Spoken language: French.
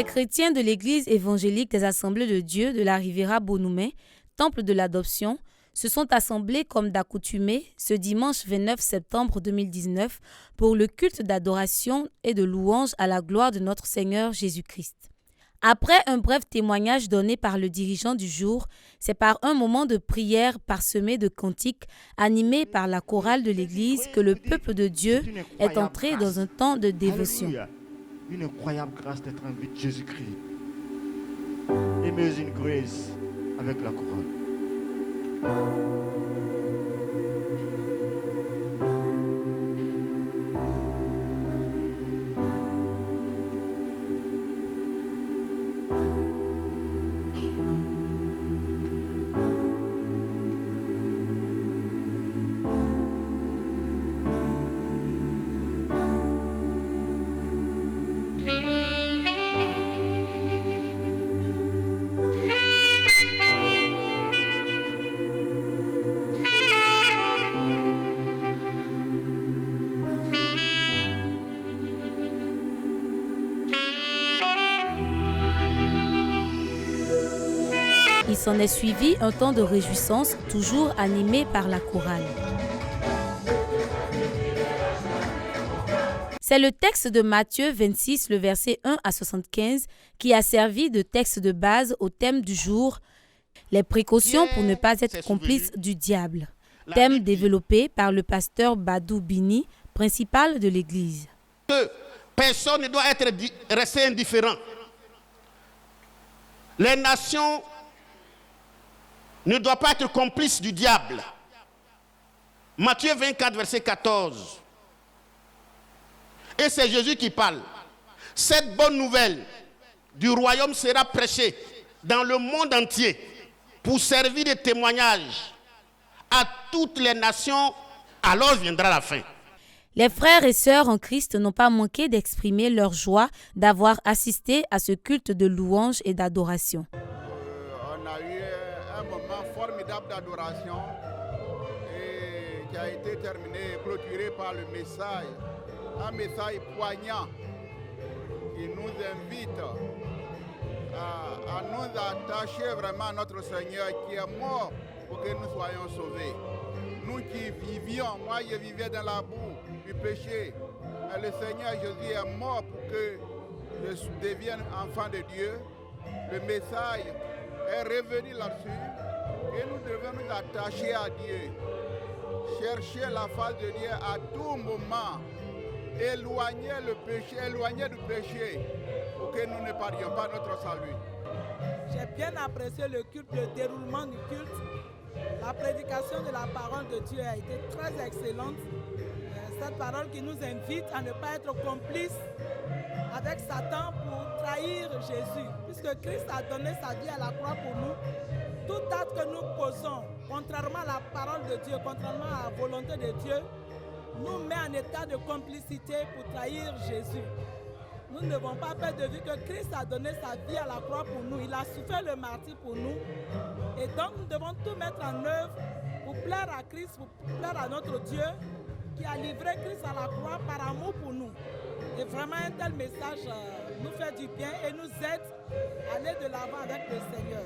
chrétiens de l'Église évangélique des Assemblées de Dieu de la Riviera Bonoumé, temple de l'adoption, se sont assemblés comme d'accoutumé ce dimanche 29 septembre 2019 pour le culte d'adoration et de louange à la gloire de notre Seigneur Jésus-Christ. Après un bref témoignage donné par le dirigeant du jour, c'est par un moment de prière parsemé de cantiques animés par la chorale de l'Église que le peuple de Dieu est entré dans un temps de dévotion. Alléluia. Une incroyable grâce d'être en vie de Jésus-Christ. Amazing grace avec la chorale. Il s'en est suivi un temps de réjouissance, toujours animé par la chorale. C'est le texte de Matthieu 26, le verset 1 à 75, qui a servi de texte de base au thème du jour, les précautions pour ne pas être complice du diable. Thème développé par le pasteur Badou Bini, principal de l'Église. Que personne ne doit rester indifférent. Les nations ne doivent pas être complices du diable. Matthieu 24, verset 14. Et c'est Jésus qui parle. Cette bonne nouvelle du royaume sera prêchée dans le monde entier pour servir de témoignage à toutes les nations, alors viendra la fin. Les frères et sœurs en Christ n'ont pas manqué d'exprimer leur joie d'avoir assisté à ce culte de louange et d'adoration. On a eu un moment formidable d'adoration et qui a été terminé et clôturé par le message, un message poignant qui nous invite à nous attacher vraiment à notre Seigneur qui est mort pour que nous soyons sauvés. Nous qui vivions, moi je vivais dans la boue du péché, mais le Seigneur Jésus est mort pour que je devienne enfant de Dieu. Le message est revenu là-dessus et nous devons nous attacher à Dieu, chercher la face de Dieu à tout moment, éloigner du péché pour que nous ne parlions pas notre salut. J'ai bien apprécié le culte, le déroulement du culte. La prédication de la parole de Dieu a été très excellente. Cette parole qui nous invite à ne pas être complices avec Satan pour trahir Jésus. Puisque Christ a donné sa vie à la croix pour nous, tout acte que nous posons, contrairement à la parole de Dieu, contrairement à la volonté de Dieu, nous met en état de complicité pour trahir Jésus. Nous ne devons pas perdre de vue que Christ a donné sa vie à la croix pour nous. Il a souffert le martyre pour nous. Et donc nous devons tout mettre en œuvre pour plaire à Christ, pour plaire à notre Dieu qui a livré Christ à la croix par amour pour nous. Et vraiment un tel message nous fait du bien et nous aide à aller de l'avant avec le Seigneur.